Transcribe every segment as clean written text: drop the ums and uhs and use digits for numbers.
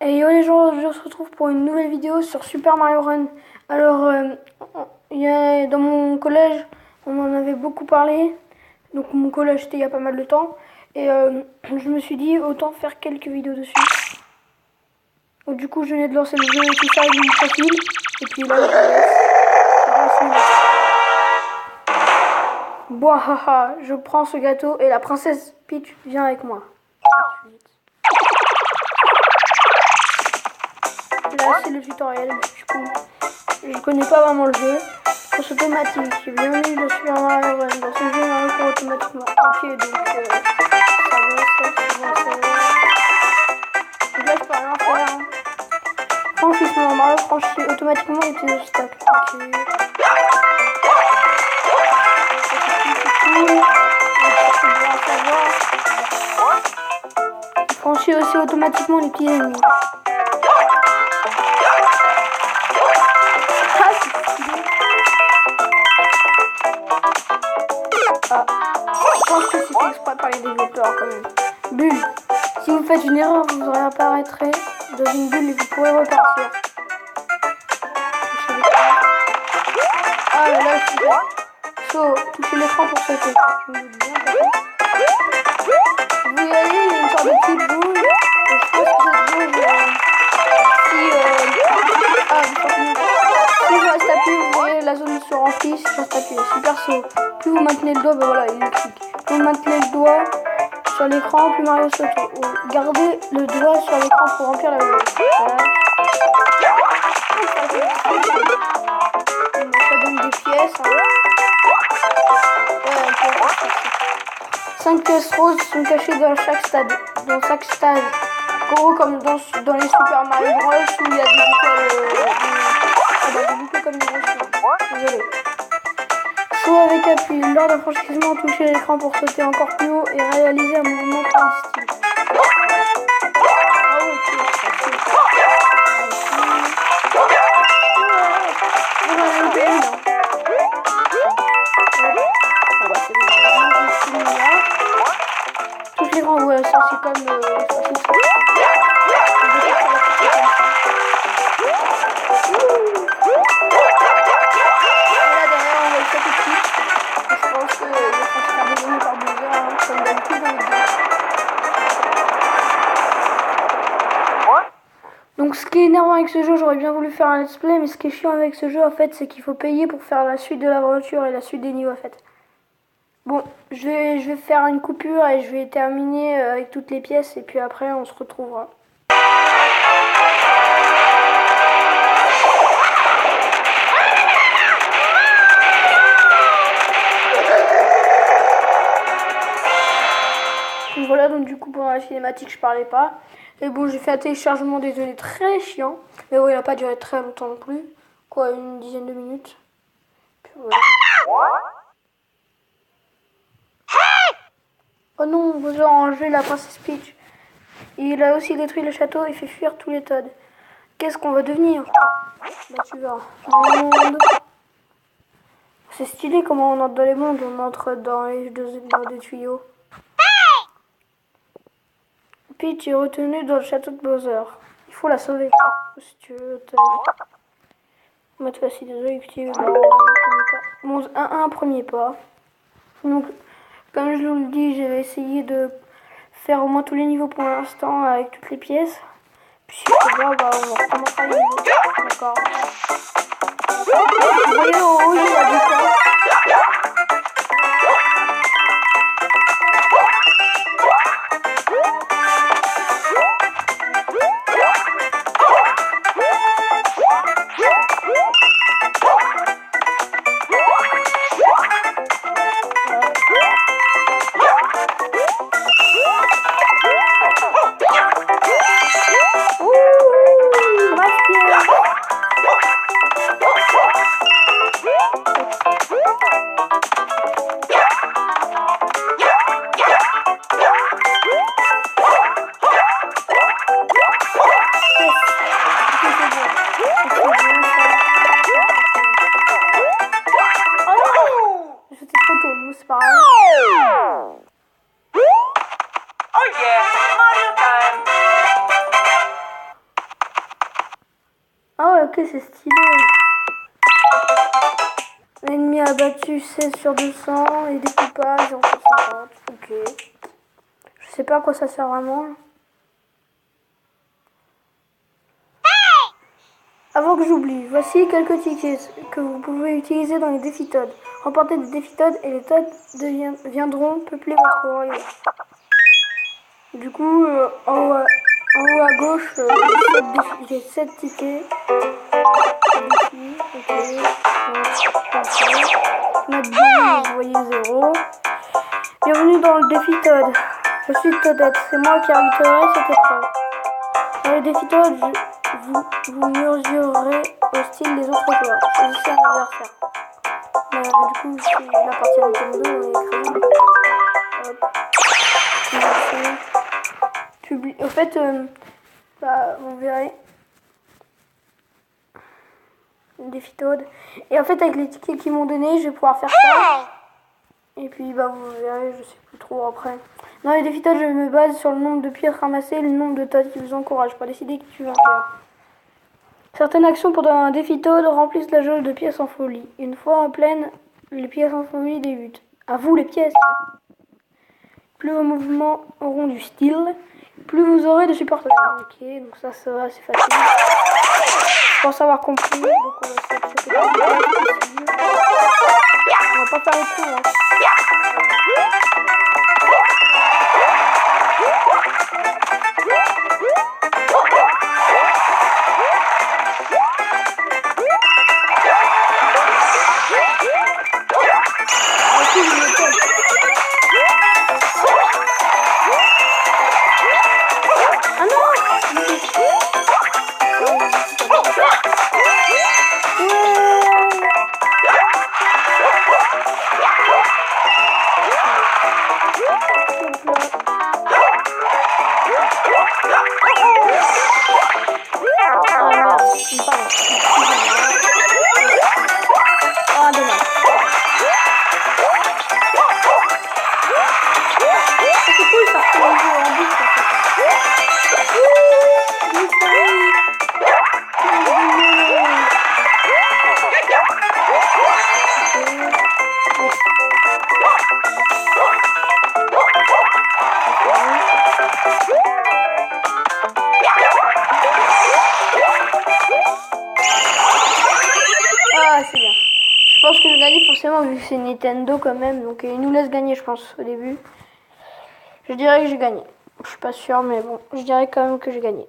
Et yo les gens, aujourd'hui on se retrouve pour une nouvelle vidéo sur Super Mario Run. Alors, dans mon collège, on en avait beaucoup parlé. Donc mon collège c'était il y a pas mal de temps. Et je me suis dit autant faire quelques vidéos dessus. Donc, du coup je venais de lancer le jeu et tout ça avec mon profil. Et puis là je laisse. Haha, je prends ce gâteau et la princesse Peach vient avec moi. Là c'est le tutoriel, du coup je connais pas vraiment le jeu. Course automatique, bienvenue dans Super Mario Run. Dans ce jeu Mario court automatiquement. Ok, donc ça va. Donc là je peux rien faire. Franchissement, Mario franchit automatiquement les petits obstacles. Ok. Il franchit aussi automatiquement les petits ennemis. Je pense que c'est exprès par les développeurs quand même. Bulle. Si vous faites une erreur, vous réapparaîtrez dans une bulle et vous pourrez repartir. Ah là là, je suis bien. Saut, touchez l'écran pour sauter. Je me doute bien. Vous voyez, il y a une sorte de petite boule. Et je pense que cette boule, si je reste appuyé, vous voyez la zone se remplit. Si je reste appuyé, super saut. Plus vous maintenez le doigt, ben voilà, il est électrique. Plus vous maintenez le doigt sur l'écran, plus Mario saute. Gardez le doigt sur l'écran pour remplir la boule. Ça donne des pièces. Hein. 5 pièces roses sont cachées dans chaque stade. Dans chaque stage. Gros comme dans les Super Mario Bros où il y a des boucles comme des grosses. Désolé. Saut avec appui. Lors d'un franchissement, touchez l'écran pour sauter encore plus haut et réaliser un mouvement style. Touche l'écran, ouais, ça c'est comme Donc ce qui est énervant avec ce jeu, j'aurais bien voulu faire un let's play, mais ce qui est chiant avec ce jeu en fait, c'est qu'il faut payer pour faire la suite de l'aventure et la suite des niveaux en fait. Bon, je vais faire une coupure et je vais terminer avec toutes les pièces et puis après on se retrouvera. Voilà, donc du coup pendant la cinématique je parlais pas. Et bon, j'ai fait un téléchargement des données très chiant. Mais bon, il n'a pas duré très longtemps non plus. Quoi, une dizaine de minutes. Puis voilà. Oh non, vous avez enlevé la princesse Peach. Il a aussi détruit le château et fait fuir tous les Toads. Qu'est-ce qu'on va devenir? Bah tu verras. C'est stylé comment on entre dans les mondes. On entre dans des tuyaux. Peach est retenue dans le château de Bowser. Il faut la sauver. Si tu veux. Mode facile, désolé, bon, un premier pas. Donc, comme je vous le dis, je vais essayer de faire au moins tous les niveaux pour l'instant avec toutes les pièces. Puis si c'est pas, bah, on recommencera les niveaux. D'accord. Vous voyez au haut, il y a des cas. ok, c'est stylé. L'ennemi abattu 16 sur 200 et découpage 0 sur 50. Ok. Je sais pas à quoi ça sert vraiment. Avant que j'oublie, voici quelques tickets que vous pouvez utiliser dans les défis Todd. Remportez des défis Todd et les Todd viendront peupler votre royaume. Du coup, en haut à gauche, j'ai 7 tickets. Ok. Notre bien, vous voyez 0. Bienvenue dans le défi Todd. Je suis Toadette, c'est moi qui arbitrerai cette épreuve. Dans le défi Todd, vous mesurerez au style des autres joueurs. Choisissez un adversaire. Du coup, c'est la partie Nintendo, on est écrit. Hop. Au fait, vous verrez. Défi Todd. Et en fait, avec les tickets qu'ils m'ont donné, je vais pouvoir faire ça. Et puis, vous verrez, je sais plus trop après. Dans les défis Todd, je me base sur le nombre de pièces ramassées et le nombre de Todd qui vous encourage pour décider qui tu vas faire. Certaines actions pendant un défi Todd remplissent la jauge de pièces en folie. Une fois en pleine, les pièces en folie débutent. À vous les pièces. Plus vos mouvements auront du style, plus vous aurez de supporters. Ok, donc ça va, c'est facile. Je pense avoir compris. Donc on va faire ce on va pas faire le coup. Hein. Vu que c'est Nintendo quand même, donc il nous laisse gagner je pense au début. Je dirais que j'ai gagné. Je suis pas sûre mais bon, je dirais quand même que j'ai gagné.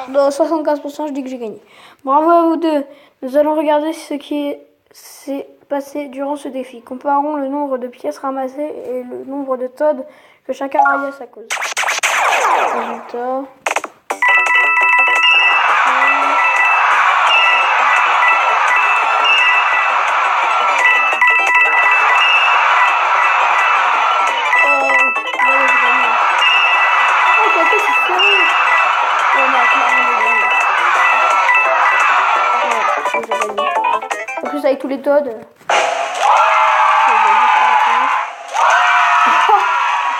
Dans 75% je dis que j'ai gagné. Bravo à vous deux. Nous allons regarder ce qui s'est passé durant ce défi. Comparons le nombre de pièces ramassées et le nombre de Todd que chacun a rayé à sa cause. Résultat. En plus avec tous les Todd.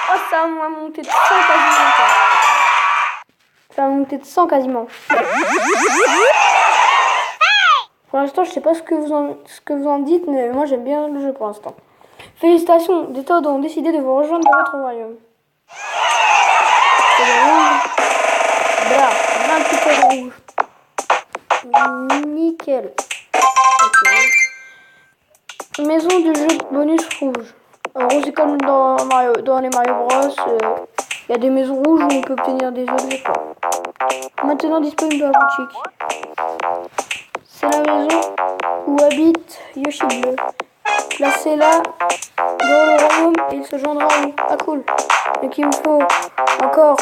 Oh, ça m'a monté de 100 quasiment. Ça m'a monté de 100 quasiment. Pour l'instant, je sais pas ce que vous en dites, mais moi j'aime bien le jeu pour l'instant. Félicitations, des Todd ont décidé de vous rejoindre dans votre royaume. Voilà, 28 Todd rouges. Nickel. Okay. Maison du jeu bonus rouge. Alors, c'est comme dans les Mario Bros. Il y a des maisons rouges où on peut obtenir des objets. Maintenant disponible dans la boutique. C'est la maison où habite Yoshi Bleu. Placez-la dans le royaume et il se joindra à lui. Ah cool. Donc il me faut encore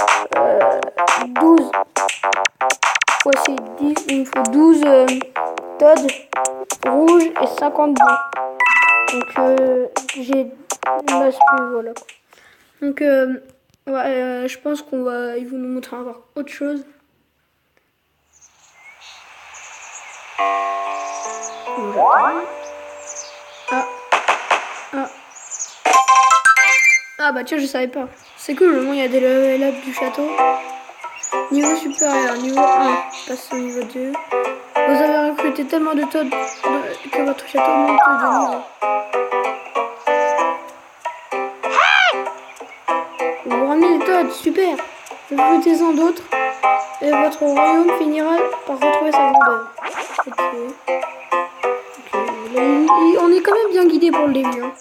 12. Voici 10. Il me faut 12 Todd rouges et 50 blancs. Donc j'ai une base plus, voilà. Donc je pense qu'on va, ils vont nous montrer encore autre chose. Ah bah tiens, je savais pas. C'est cool, au moins il y a des level up du château. Niveau supérieur, niveau 1, passe au niveau 2. Vous avez recruter tellement de Todd que votre château monte de niveau. Vous ramenez les Todd, super. Recrutez-en d'autres et votre royaume finira par retrouver sa grandeur. Ok. On est quand même bien guidé pour le début. Hein.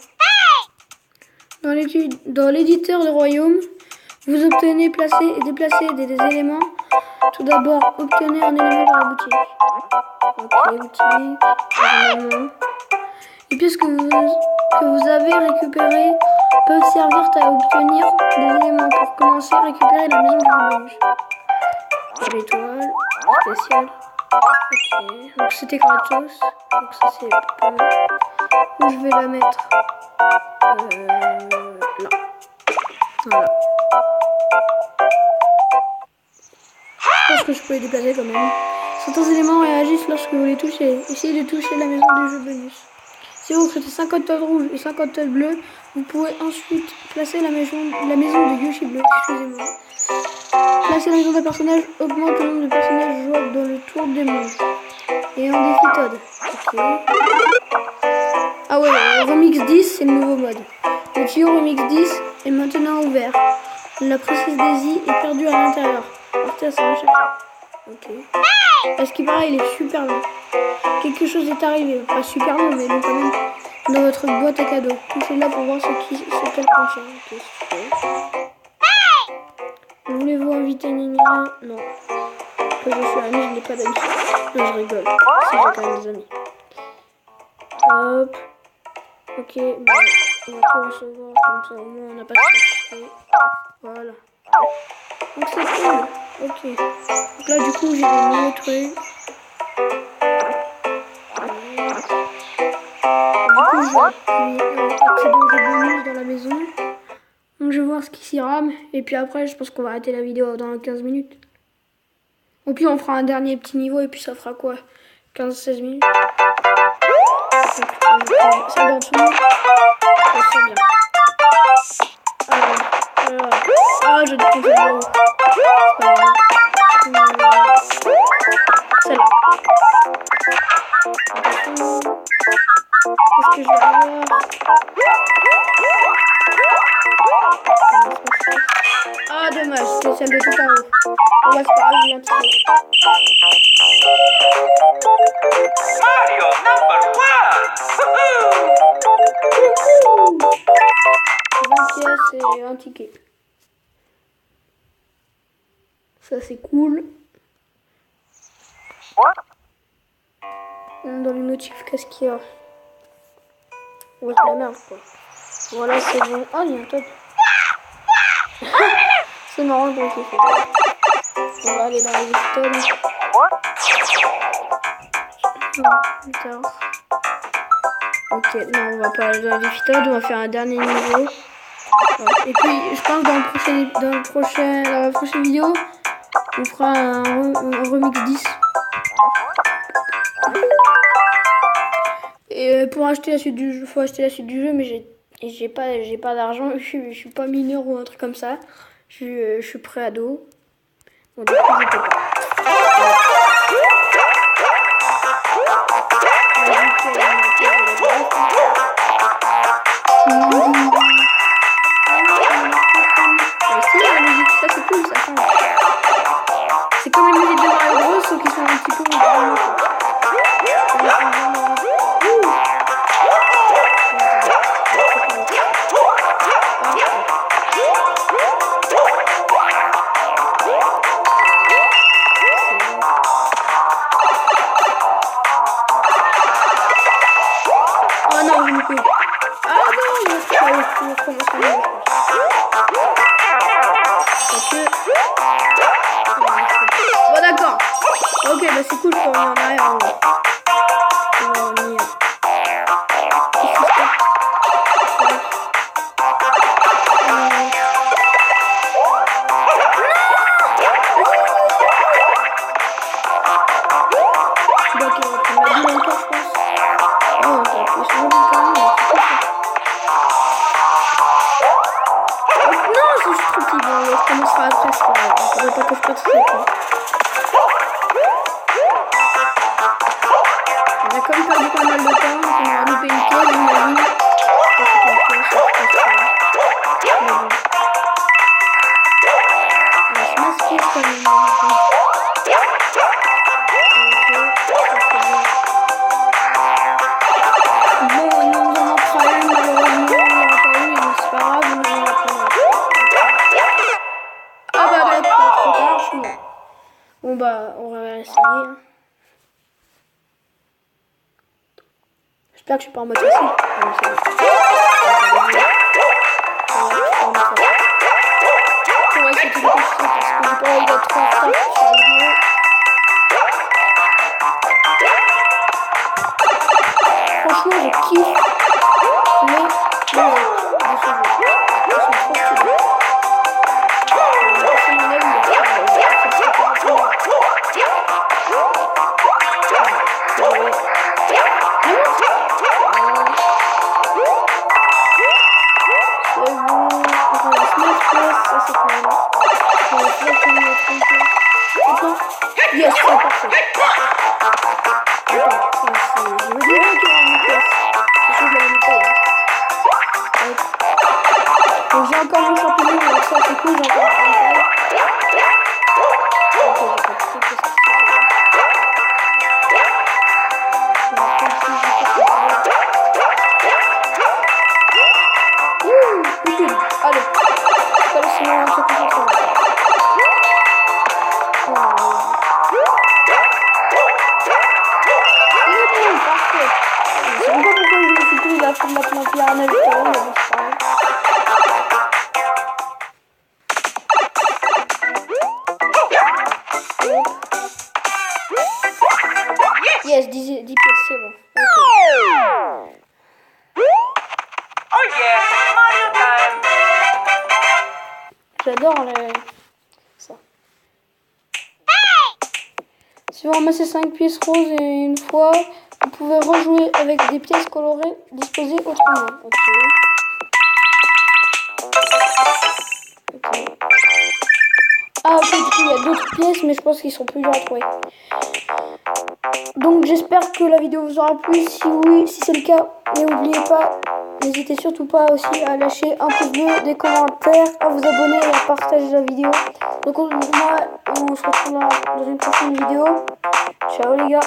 Dans l'éditeur de royaume, vous obtenez placer et déplacer des éléments. Tout d'abord, obtenez un élément dans la boutique. Ok, boutique, élément. Les pièces que vous avez récupérées peuvent servir à obtenir des éléments. Pour commencer, récupérer la maison du bonus. L'étoile, spéciale. Ok, donc c'était gratos. Donc ça c'est pas mal. Où je vais la mettre là. Voilà. Je pense que je peux les déplacer quand même. Certains éléments réagissent lorsque vous les touchez. Essayez de toucher la maison du jeu bonus. Si vous recrutez 50 tonnes rouges et 50 tonnes bleues, vous pouvez ensuite placer la maison de Yoshi bleu. Excusez-moi. Placer la maison d'un personnage augmente le nombre de personnages jouables dans le tour des mondes. Et un défi Todd. Ok. Ah ouais, Remix 10, c'est le nouveau mode. Le tuyau Remix 10 est maintenant ouvert. La princesse Daisy est perdue à l'intérieur. Partez à sa recherche. Ok. Est-ce qu'il paraît, il est super long. Quelque chose est arrivé. Pas super long, mais long quand même. Dans votre boîte à cadeaux. Touchez là pour voir ce qu'elle contient. Ok, super. Voulez-vous inviter Nina? Non. Que je suis amie, je n'ai pas d'amis. Non, je rigole. Si, j'ai quand même des amis. Hop. Ok, bon, on va tout recevoir comme ça. Au moins, on n'a pas de chercher. Voilà. Donc, c'est cool. Ok. Donc là, du coup, j'ai des nouveaux trucs. Du coup, je vais accéder aux jeux bonus dans la maison. Donc, je vais voir ce qui s'y rame. Et puis après, je pense qu'on va arrêter la vidéo dans 15 minutes. Ou puis, on fera un dernier petit niveau. Et puis, ça fera quoi? 15-16 minutes. Ça va en dessous. C'est bien. Ah, je découvre le c'est pas grave. Celle-là. Qu'est-ce que je vais avoir? Ah, dommage, c'est celle de tout en haut. On va se faire un lien. Mario number 1 pièces et un ticket. Ça c'est cool. Dans les notifs, qu'est-ce qu'il y a? Ouais, c'est la merde quoi. Voilà, c'est bon. Ah, il y a un top. C'est marrant le bruit qu'il fait. On va aller dans les icônes. Putain. Ok, non, on va pas aller dans les icônes, on va faire un dernier niveau. Et puis, je pense dans la prochaine vidéo, on fera un remix 10. Et pour acheter la suite du jeu, faut acheter la suite du jeu, mais j'ai pas d'argent, je suis pas mineur ou un truc comme ça. Je suis pré-ado. Bon, du coup, je peux pas. Ça c'est cool, ça change. C'est comme les musiques de Mario Bros, sauf qu'ils sont un petit peu différents. Oh non, je me couille. Ah non, je commence à me bon d'accord. Ok, bah c'est cool, je peux revenir en arrière. On va revenir. Donc on va prendre la boule encore, je pense. Oh, on va appuyer sur la boule quand même. Non, c'est juste trop petit. Bon, on commencera après, c'est pas grave. Il faudrait pas que je perde ça, quoi. Bon bah, on va essayer. Hein. J'espère que je suis pas en mode facile. Ah, non, c'est bon. On va essayer de le parce que j'ai pas envie d'être trop en retard sur la vidéo. Franchement, je kiffe les musiques de ce jeu. Ils sont trop stylés. C'est mon avis. Yes, c'est parfait. Attends, je veux dire qu'il y a une pièce. C'est sûr que je l'avais loupé. Donc j'ai encore un champignon, donc ça c'est cool, j'ai encore un champignon. Ok, j'ai pas compris qu'est-ce qui se passe là. Ouh, allez. Allez, sinon on se concentre. Je sais même pas pourquoi je me suis pris la fin de la plante là, mais c'est pas grave. Yes, 10 pièces, c'est bon. Okay. Oh yeah, Mario time. J'adore ça. Si vous ramassez 5 pièces roses et une fois, vous pouvez rejouer avec des pièces colorées disposées autrement. Ok. Ah ok, du coup il y a d'autres pièces, mais je pense qu'ils sont plus durs à trouver. Donc j'espère que la vidéo vous aura plu. Si oui, si c'est le cas, n'oubliez pas, n'hésitez surtout pas aussi à lâcher un pouce bleu, des commentaires, à vous abonner et à partager la vidéo. Donc moi, on se retrouve dans une prochaine vidéo. Ciao les gars.